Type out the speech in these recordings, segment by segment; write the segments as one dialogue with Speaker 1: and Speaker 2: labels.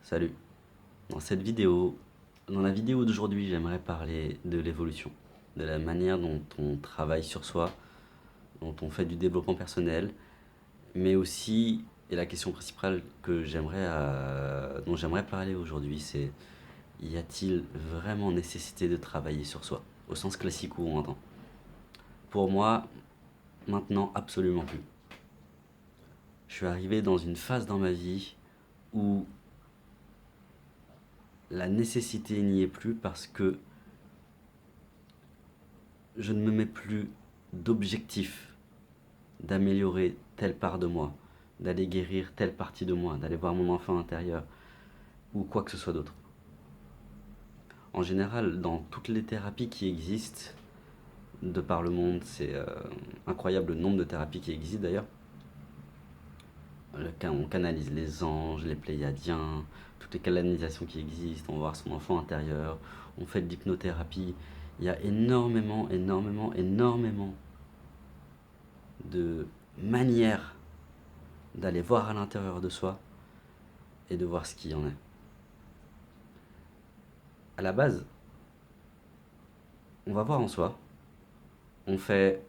Speaker 1: Salut. Dans la vidéo d'aujourd'hui, j'aimerais parler de l'évolution, de la manière dont on travaille sur soi, dont on fait du développement personnel, mais aussi, et la question principale dont j'aimerais parler aujourd'hui, c'est y a-t-il vraiment nécessité de travailler sur soi, au sens classique où on entend? Pour moi, maintenant, absolument plus. Je suis arrivé dans une phase dans ma vie où la nécessité n'y est plus parce que je ne me mets plus d'objectif d'améliorer telle part de moi, d'aller guérir telle partie de moi, d'aller voir mon enfant intérieur ou quoi que ce soit d'autre. En général, dans toutes les thérapies qui existent de par le monde, c'est incroyable le nombre de thérapies qui existent d'ailleurs. On canalise les anges, les pléiadiens, toutes les canalisations qui existent, on va voir son enfant intérieur, on fait de l'hypnothérapie. Il y a énormément, énormément, énormément de manières d'aller voir à l'intérieur de soi et de voir ce qu'il y en est. À la base, on va voir en soi, on fait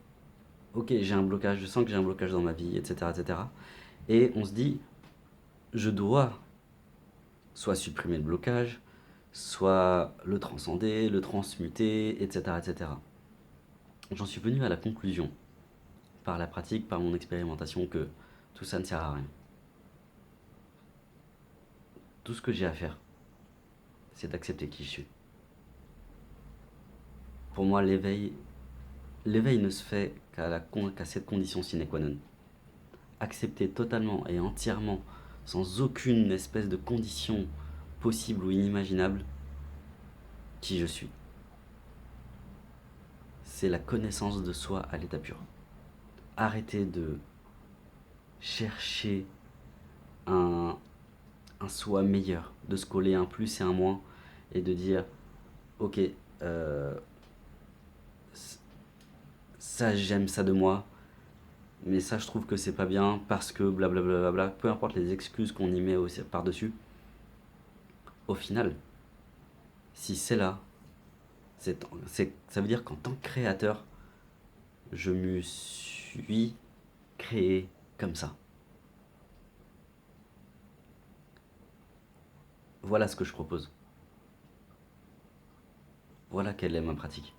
Speaker 1: ok, j'ai un blocage, je sens que j'ai un blocage dans ma vie, etc., etc. Et on se dit, je dois soit supprimer le blocage, soit le transcender, le transmuter, etc., etc. J'en suis venu à la conclusion, par la pratique, par mon expérimentation, que tout ça ne sert à rien. Tout ce que j'ai à faire, c'est d'accepter qui je suis. Pour moi, l'éveil ne se fait qu'à cette condition sine qua non. Accepter totalement et entièrement, sans aucune espèce de condition possible ou inimaginable, qui je suis. C'est la connaissance de soi à l'état pur. Arrêter de chercher un, un soi meilleur, de se coller un plus et un moins, et de dire, ok, euh, ça j'aime ça de moi, mais ça je trouve que c'est pas bien parce que blablabla, peu importe les excuses qu'on y met par-dessus, au final, si c'est là, ça veut dire qu'en tant que créateur, je me suis créé comme ça. Voilà ce que je propose. Voilà quelle est ma pratique.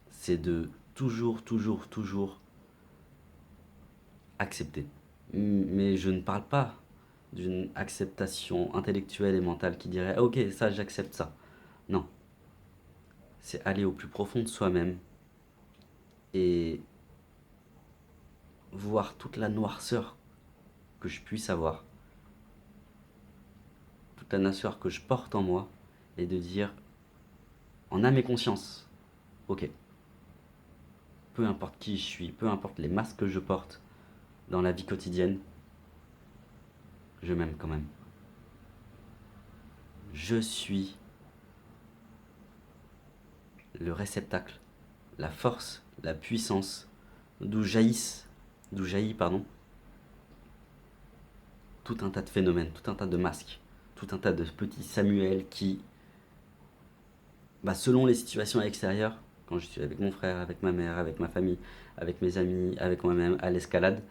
Speaker 1: C'est de toujours, toujours, toujours accepter. Mais je ne parle pas d'une acceptation intellectuelle et mentale qui dirait ah, ok, ça j'accepte ça. Non, c'est aller au plus profond de soi-même et voir toute la noirceur que je puisse avoir, toute la noirceur que je porte en moi et de dire en âme et conscience, ok, peu importe qui je suis, peu importe les masques que je porte dans la vie quotidienne, je m'aime quand même. Je suis le réceptacle, la force, la puissance, d'où jaillit, pardon, tout un tas de phénomènes, tout un tas de masques, tout un tas de petits Samuel qui, selon les situations extérieures, quand je suis avec mon frère, avec ma mère, avec ma famille, avec mes amis, avec moi-même, à l'escalade,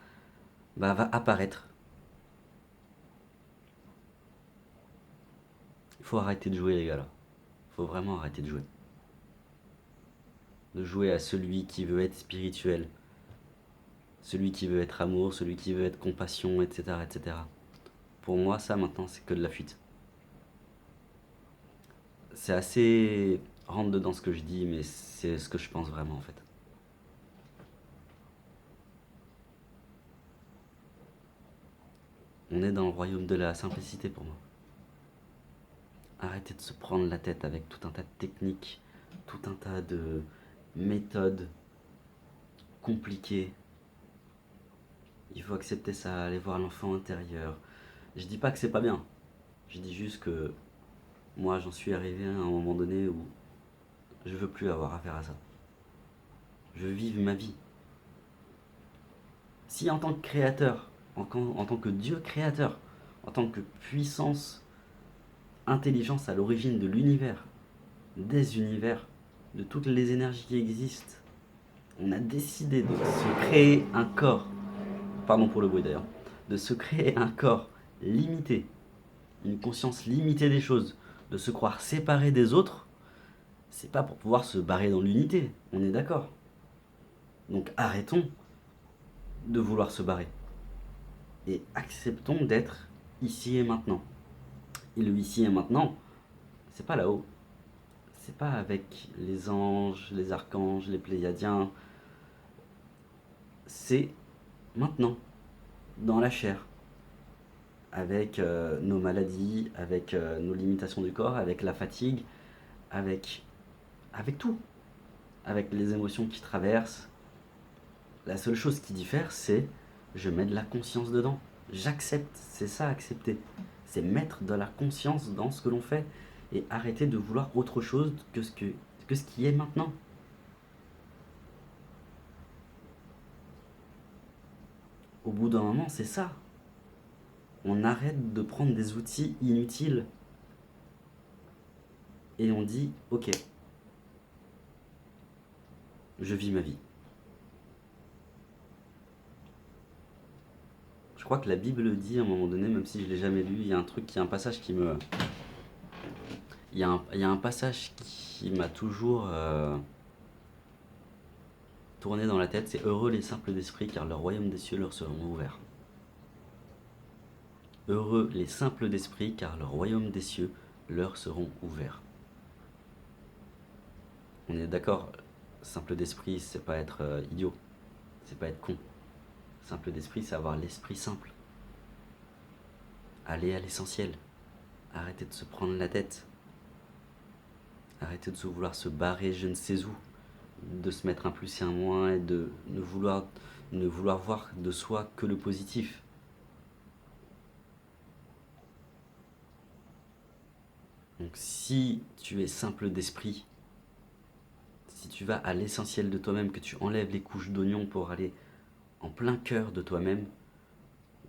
Speaker 1: va apparaître. Il faut arrêter de jouer, les gars, là. Il faut vraiment arrêter de jouer. De jouer à celui qui veut être spirituel, celui qui veut être amour, celui qui veut être compassion, etc., etc. Pour moi, ça, maintenant, c'est que de la fuite. C'est assez rentre dedans ce que je dis, mais c'est ce que je pense vraiment, en fait. On est dans le royaume de la simplicité pour moi. Arrêtez de se prendre la tête avec tout un tas de techniques, tout un tas de méthodes compliquées. Il faut accepter ça, aller voir l'enfant intérieur. Je dis pas que c'est pas bien. Je dis juste que moi j'en suis arrivé à un moment donné où je veux plus avoir affaire à ça. Je veux vivre ma vie. Si en tant que créateur, en tant que Dieu créateur, en tant que puissance intelligence à l'origine de l'univers, des univers, de toutes les énergies qui existent. On a décidé de se créer un corps, pardon pour le bruit d'ailleurs, de se créer un corps limité, une conscience limitée des choses, de se croire séparé des autres, c'est pas pour pouvoir se barrer dans l'unité, on est d'accord. Donc arrêtons de vouloir se barrer et acceptons d'être ici et maintenant. Et le ici et maintenant, c'est pas là-haut, c'est pas avec les anges, les archanges, les pléiadiens, c'est maintenant, dans la chair, avec nos maladies, avec nos limitations du corps, avec la fatigue, avec, avec tout, avec les émotions qui traversent. La seule chose qui diffère, c'est je mets de la conscience dedans. J'accepte, c'est ça accepter. C'est mettre de la conscience dans ce que l'on fait et arrêter de vouloir autre chose que ce qui est maintenant. Au bout d'un moment, c'est ça. On arrête de prendre des outils inutiles et on dit ok, je vis ma vie. Je crois que la Bible dit à un moment donné, même si je ne l'ai jamais lu, il y a un passage qui me... Il y a un passage qui m'a toujours tourné dans la tête, c'est heureux les simples d'esprit car le royaume des cieux leur seront ouverts. Heureux les simples d'esprit car le royaume des cieux leur seront ouverts. On est d'accord, simple d'esprit, c'est pas être idiot, c'est pas être con. Simple d'esprit, c'est avoir l'esprit simple. Aller à l'essentiel. Arrêter de se prendre la tête. Arrêter de vouloir se barrer je ne sais où. De se mettre un plus et un moins et de ne vouloir voir de soi que le positif. Donc si tu es simple d'esprit, si tu vas à l'essentiel de toi-même, que tu enlèves les couches d'oignon pour aller en plein cœur de toi-même,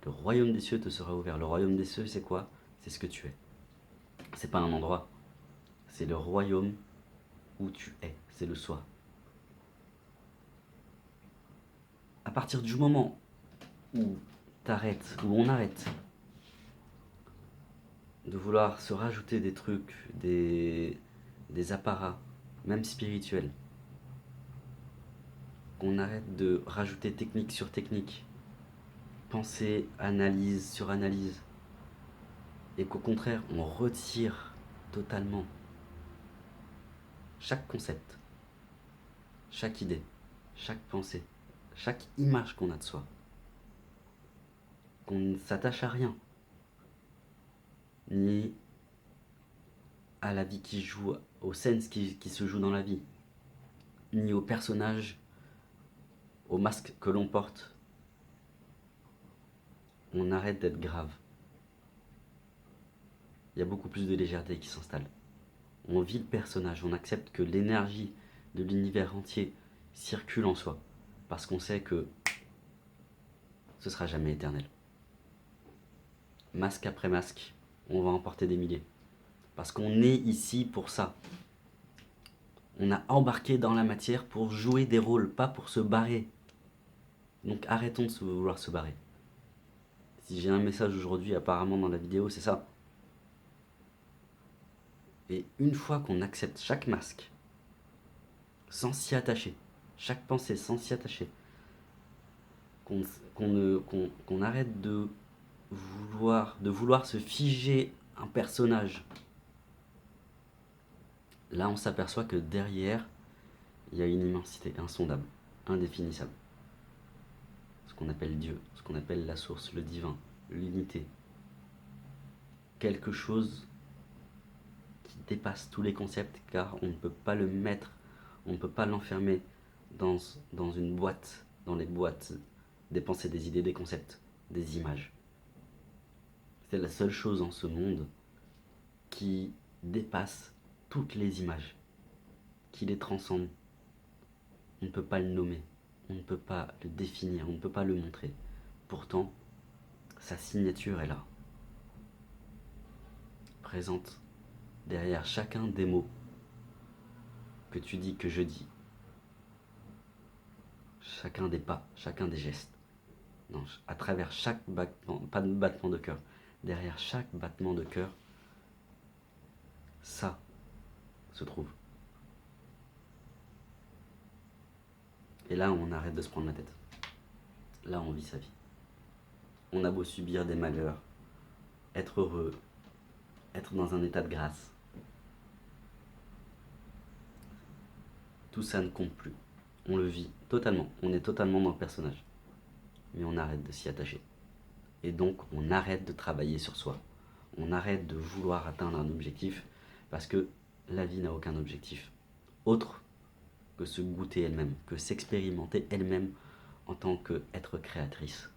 Speaker 1: le royaume des cieux te sera ouvert. Le royaume des cieux, c'est quoi? C'est ce que tu es. C'est pas un endroit. C'est le royaume où tu es. C'est le soi. À partir du moment où t'arrêtes, où on arrête de vouloir se rajouter des trucs, des apparats, même spirituels, qu'on arrête de rajouter technique sur technique, pensée, analyse sur analyse, et qu'au contraire, on retire totalement chaque concept, chaque idée, chaque pensée, chaque image qu'on a de soi, qu'on ne s'attache à rien, ni à la vie qui joue, aux scènes qui se jouent dans la vie, ni aux personnages, au masque que l'on porte. On arrête d'être grave. Il y a beaucoup plus de légèreté qui s'installe. On vit le personnage, on accepte que l'énergie de l'univers entier circule en soi, parce qu'on sait que ce sera jamais éternel. Masque après masque, on va en porter des milliers. Parce qu'on est ici pour ça. On a embarqué dans la matière pour jouer des rôles, pas pour se barrer. Donc arrêtons de vouloir se barrer. Si j'ai un message aujourd'hui apparemment dans la vidéo, c'est ça. Et une fois qu'on accepte chaque masque, sans s'y attacher, chaque pensée sans s'y attacher, qu'on arrête de vouloir se figer un personnage, là on s'aperçoit que derrière, il y a une immensité insondable, indéfinissable. Ce qu'on appelle Dieu, ce qu'on appelle la source, le divin, l'unité. Quelque chose qui dépasse tous les concepts, car on ne peut pas le mettre, on ne peut pas l'enfermer dans une boîte, dans les boîtes des pensées, des idées, des concepts, des images. C'est la seule chose en ce monde qui dépasse toutes les images, qui les transcende. On ne peut pas le nommer, on ne peut pas le définir, on ne peut pas le montrer. Pourtant, sa signature est là. présente derrière chacun des mots que tu dis, que je dis, chacun des pas, chacun des gestes, non, à travers chaque battement, pas de battement de cœur, derrière chaque battement de cœur, ça se trouve. Et là, on arrête de se prendre la tête. Là, on vit sa vie. On a beau subir des malheurs, être heureux, être dans un état de grâce. Tout ça ne compte plus. On le vit totalement. On est totalement dans le personnage. Mais on arrête de s'y attacher. Et donc, on arrête de travailler sur soi. On arrête de vouloir atteindre un objectif parce que la vie n'a aucun objectif autre que se goûter elle-même, que s'expérimenter elle-même en tant qu'être créatrice.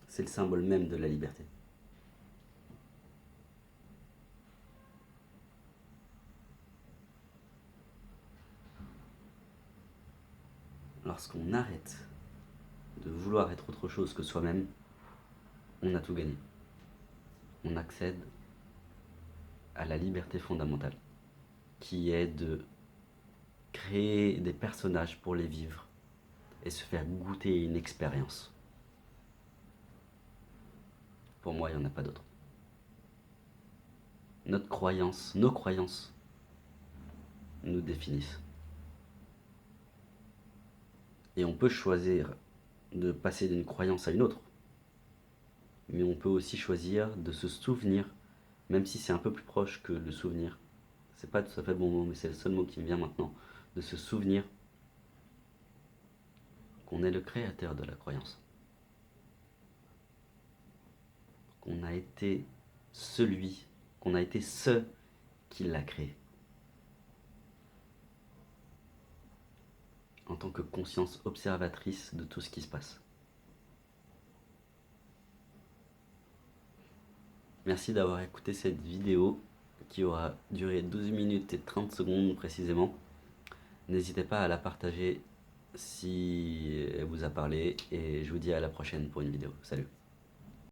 Speaker 1: C'est le symbole même de la liberté. Lorsqu'on arrête de vouloir être autre chose que soi-même, on a tout gagné. On accède à la liberté fondamentale, qui est de créer des personnages pour les vivre et se faire goûter une expérience. Pour moi, il n'y en a pas d'autre. Notre croyance, nos croyances nous définissent. Et on peut choisir de passer d'une croyance à une autre. Mais on peut aussi choisir de se souvenir, même si c'est un peu plus proche que le souvenir. C'est pas tout à fait le bon mot, mais c'est le seul mot qui me vient maintenant. De se souvenir qu'on est le créateur de la croyance. Qu'on a été qu'on a été ce qui l'a créé. En tant que conscience observatrice de tout ce qui se passe. Merci d'avoir écouté cette vidéo qui aura duré 12 minutes et 30 secondes précisément. N'hésitez pas à la partager si elle vous a parlé et je vous dis à la prochaine pour une vidéo. Salut!